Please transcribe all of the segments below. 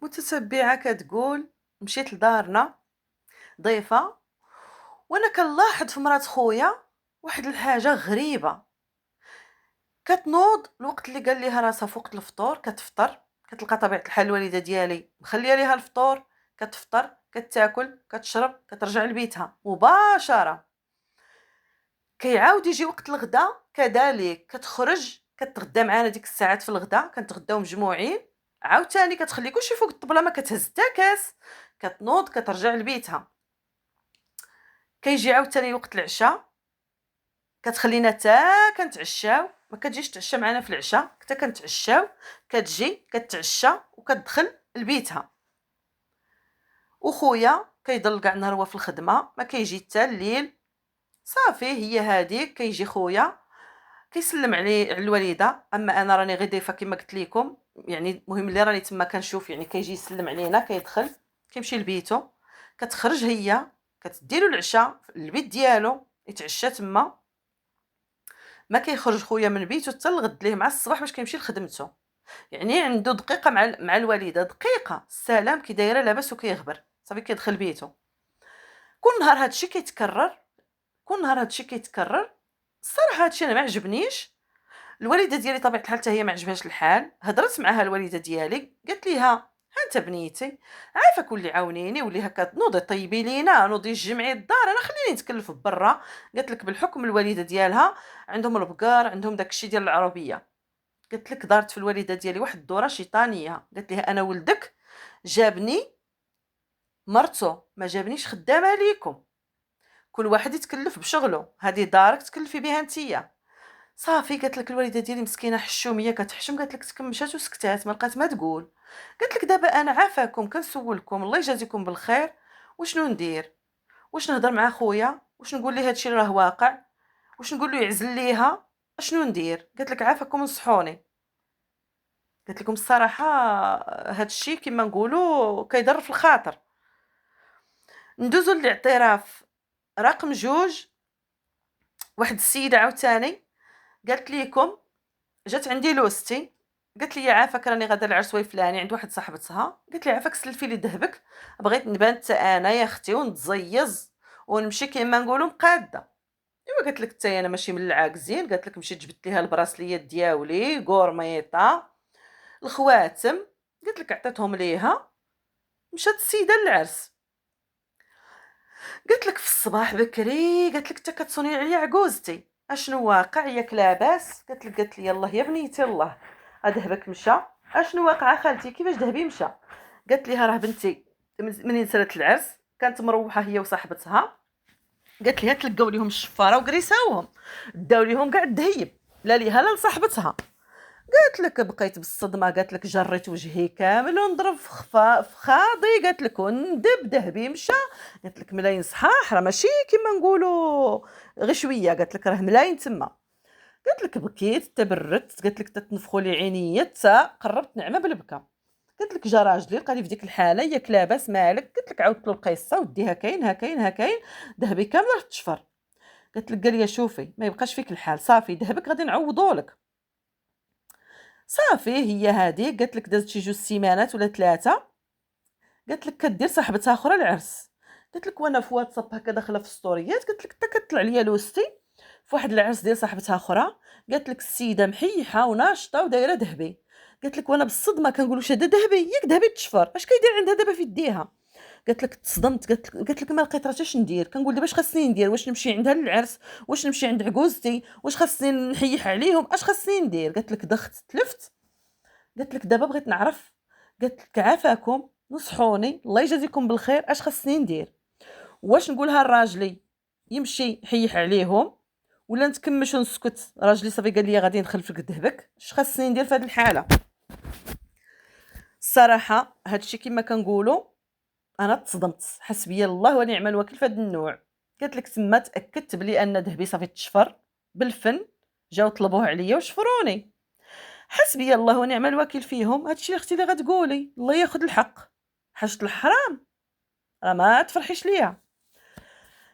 متتبعة كتقول: مشيت لدارنا ضيفة، وانا كنلاحظ في مرات خويا واحد الحاجة غريبة. كتنوض الوقت اللي قال ليها راسها في وقت الفطور كتفطر، كتلقى طبيعة الحال الوالدة ديالي مخليه ليها الفطور، كتفطر كتاكل كتشرب كترجع لبيتها مباشرة. كيعاود يجي وقت الغدا كذلك كتخرج كتغدى معانا ديك الساعات في الغدا كنتغداو مجموعين، عاوتاني كتخلي كلشي فوق الطبله ما كتهز حتى كاس، كتنوض كترجع لبيتها. كيجي عاوتاني وقت العشاء كتخلينا حتى كنتعشاو، ما كتجيش تعشى معنا في العشاء حتى كنتعشاو، كتجي كتعشى وكتدخل لبيتها. وخويا كيضل كاع النهار هو في الخدمه ما كيجي حتى الليل. صافي هي هذيك كيجي خويا كيسلم على الوالده، اما انا راني غير ضيفه كما قلت لكم، يعني المهم اللي راني تما كنشوف، يعني كيجي يسلم علينا كيدخل كيمشي لبيتو. كتخرج هي كتديرو العشاء في البيت ديالو يتعشى تما. ما كيخرج خويا من بيتو حتى الغد ليه مع الصباح باش كيمشي لخدمتو، يعني عنده دقيقه مع الوالده، دقيقه السلام كي دايره لاباس وكيغبر صافي كيدخل بيتو. كل نهار هادشي كيتكرر، كل نهار هادشي كيتكرر. الصراحه هادشي انا ما عجبنيش. الوالده ديالي طبيعه الحال حتى هي ما عجبهاش الحال، هضرت معها الوالده ديالي قالت ليها: ها انت بنيتي عافاك ولي عاونيني ولي هكا نوضي طيبي لينا نوضي جمعي الدار، انا خليني نتكلف برا. قالت لك بالحكم الوالده ديالها عندهم البقار عندهم داك الشيء ديال العربيه. قالت لك دارت في الوالده ديالي واحد الدوره شيطانيه، قالت لها انا ولدك جابني مرتو ما جابنيش خدامه ليكم، كل واحد يتكلف بشغله، هذه دارك تكلفي بها نتيا. صافي قالت لك الوالده ديالي مسكينه حشوميه كتحشم، قالت لك تكمشات وسكتات ما لقات ما تقول. قالت لك دابا انا عافاكم كنسولكم الله يجازيكم بالخير، وشنو ندير؟ واش نهضر مع خويا؟ واش نقول ليه هادشي راه واقع؟ واش نقول له يعزل ليها؟ اشنو ندير؟ قالت لك عافاكم نصحوني. قالت لكم الصراحه هادشي كما نقولوا كيضر في الخاطر. ندوزو للاعتراف رقم جوج. واحد السيده عاوتاني قالت ليكم جات عندي لوستي، قالت لي عافاك راني غادا العرس فلاني عند واحد صاحبتها، قالت لي عافاك سلفي لي ذهبك، بغيت نبان حتى انا يا اختي ونتزيز ونمشي كيما نقولوا مقاده. ايوا قالت لك حتى انا ماشي من العاكزين، قالت لك مشيت جبت ليها البراسليات دياولي غورميطه الخواتم، قالت لك عطيتهم ليها مشات السيده للعرس. قالت لك في الصباح بكري قالت لك حتى كتصوني عليا عجوزتي اشنو واقع ياك لاباس؟ قالت لي يلاه يا بنيتي الله ذهبك مشى. اشنو واقع خالتي كيفاش ذهبي مشى؟ قالت ليها راه بنتي منين سالت العرس كانت مروحه هي وصاحبتها، قالت ليها تلقاو ليهم الشفاره وكريساوهم داو ليهم كاع الذهيب لا ليها لا لصاحبتها. قالت لك بقيت بالصدمه، قالت لك جريت وجهي كامل ونضرب في خاضي، قالت لك وندب ذهبي مشى. قالت لك ملاين صحاح راه ماشي كيما نقولوا غير شويه، قالت لك راه ملاين تما. قالت لك بكيت تبردت، قالت لك تتنفخوا لي عينيا حتى قربت نعمه بالبكا. قالت لك جا راجلي لقى لي في ديك الحاله ياك لاباس مالك؟ قالت لك عاودت له القصه وديها كاين ها كاين ها كاين ذهبي كامل راه تشفر. قالت لك قال لي شوفي ما يبقاش فيك الحال صافي ذهبك غادي نعوضوا لك. صافي هي هذه قالت لك دازت شي 2 سيمانات ولا 3، قالت لك كدير صاحبتها اخرى العرس. قالت لك وانا في واتساب هكا داخله في ستوريات، قالت لك حتى كطلع ليا لوستي في واحد العرس ديال صاحبتها اخرى، قالت لك السيده محيحه وناشطه ودايره ذهبي. قالت لك وانا بالصدمه كنقول واش هذا ذهبي ياك ذهبي تشفر اش كيدير عندها دابا في يديها. قالت لك تصدمت، قالت لك ما لقيت راه اش ندير، كنقول دابا اش خاصني ندير، واش نمشي عندها للعرس واش نمشي عند عكوزتي واش خاصني نحيح عليهم اش خاصني ندير. قالت لك دخت تلفت، قالت لك دابا بغيت نعرف، قالت لك عافاكم نصحوني الله يجازيكم بالخير اش خاصني ندير، واش نقولها لراجلي يمشي يحيح عليهم ولا نتكمش ونسكت؟ راجلي صافي قال لي غادي ندخل فيك ذهبك، اش خاصني ندير في هذه الحاله؟ الصراحه هادشي كما كنقولوا انا تصدمت، حسبي الله ونعم الوكيل في هذا النوع. قالت لك تما تاكدت بلي ان ذهبي صافي تشفر بالفن، جاو طلبوه عليا وشفروني. حسبي الله ونعم الوكيل فيهم. هادشي اختي اللي غتقولي الله ياخذ الحق، حاجه الحرام راه ما تفرحيش ليها.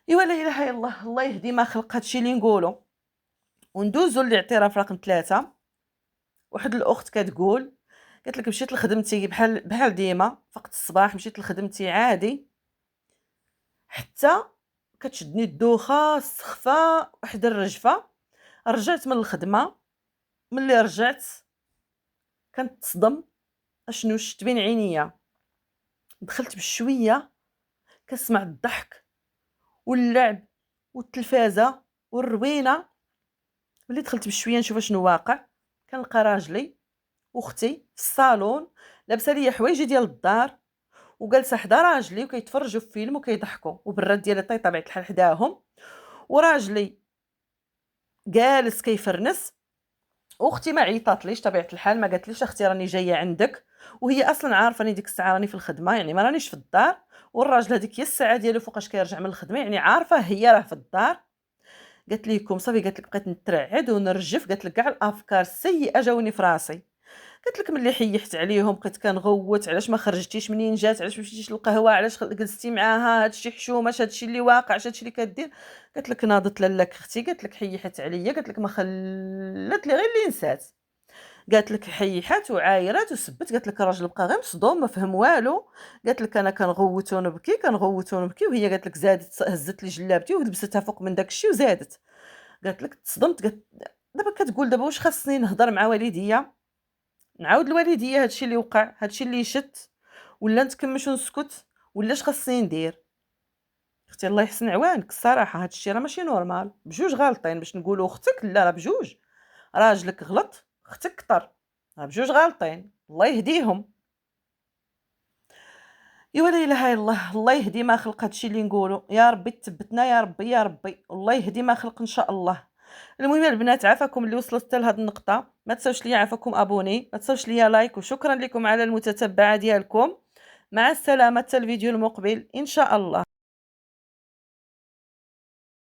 ايوا لا اله الا الله، الله يهدي ما خلق. هادشي اللي نقولوا. وندوزو للاعتراف رقم 3. واحد الاخت كتقول قالت لك مشيت لخدمتي بحال ديما، فقت الصباح مشيت لخدمتي عادي، حتى كتشدني الدوخة، السخفة، واحد الرجفة. رجعت من الخدمة، ملي رجعت كنتصدم اشنو شفت بين عينيا. دخلت بشوية كنسمع الضحك واللعب والتلفازة والروينة. ملي دخلت بشوية نشوف اشنو واقع، كنلقى راجلي واختي في الصالون لابسه ليا حوايجي ديال الدار وجالسه حدا راجلي وكيتفرجوا في فيلم وكيضحكوا، وبالراد ديالي طبيعة الحال حداهم، وراجلي جالس كيفرنس. واختي ما عيطاتليش طبيعة الحال، ما قالتليش اختي راني جايه عندك، وهي اصلا عارفه اني ديك الساعه راني في الخدمه، يعني ما رانيش في الدار. والراجل هذيك هي الساعه ديالو فوقاش كيرجع من الخدمه، يعني عارفه هي راه في الدار. قالت لكم صافي، قالت لك بقيت نترعد ونرجف، قالت لك كاع الافكار السيئه جاوني في راسي. قالت لك ملي حيحت عليهم بقيت كنغوت، علاش ما خرجتيش منين جات، علاش ما مشيتيش للقهوه، علاش جلستي معاها، هادشي حشومه، هادشي اللي واقع، هادشي اللي كدير. قالت لك ناضت لالاك اختي، قالت لك حيحت عليا، قالت لك ما خلات لي غير اللي نسات. قالت لك حيحات وعايرات وسبت، قالت لك الراجل بقى غير مصدوم ما فهم والو. قالت لك انا كنغوت ونبكي كنغوت ونبكي، وهي قالت لك زادت هزت لي جلابتي ولبستها فوق من داك الشيء وزادت. قالت لك تصدمت، قالت دابا كتقول دابا واش خاصني نهضر مع والديا، نعاود لوالديا هادشي اللي وقع، هادشي اللي شت، ولا نتكمش ونسكت، ولا اش خاصني ندير. اختي الله يحسن عوانك، الصراحه هادشي راه ماشي نورمال، بجوج غالطين باش نقولوا اختك، لا راه بجوج. راجلك غلط، اختك كطر، راه بجوج غالطين، الله يهديهم. ايوا لا اله الا الله، الله يهدي ما خلق، هادشي اللي نقولوا يا ربي تثبتنا يا ربي يا ربي، والله يهدي ما خلق ان شاء الله. المهم البنات، عافاكم اللي وصلت حتى لهاد النقطه، ما تساوش ليا عافاكم ابوني، ما تساوش ليا لايك، وشكرا لكم على المتتبعه ديالكم. مع السلامه، حتى الفيديو المقبل ان شاء الله.